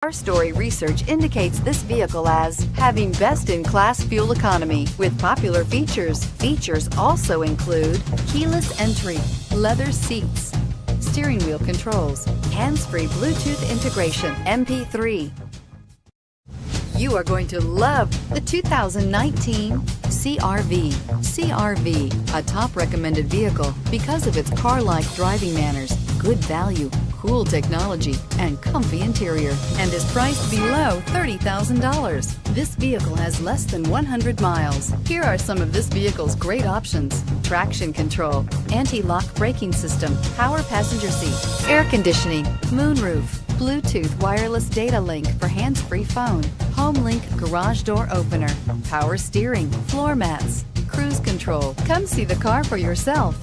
Our story research indicates this vehicle as having best-in-class fuel economy with popular features. Features also include keyless entry, leather seats, steering wheel controls, hands-free Bluetooth integration, MP3. You are going to love the 2019 CR-V. CR-V, a top recommended vehicle because of its car-like driving manners, good value, cool technology, and comfy interior, and is priced below $30,000. This vehicle has less than 100 miles. Here are some of this vehicle's great options: traction control, anti-lock braking system, power passenger seat, air conditioning, moonroof, Bluetooth wireless data link for hands-free phone, home link garage door opener, power steering, floor mats, cruise control. Come see the car for yourself.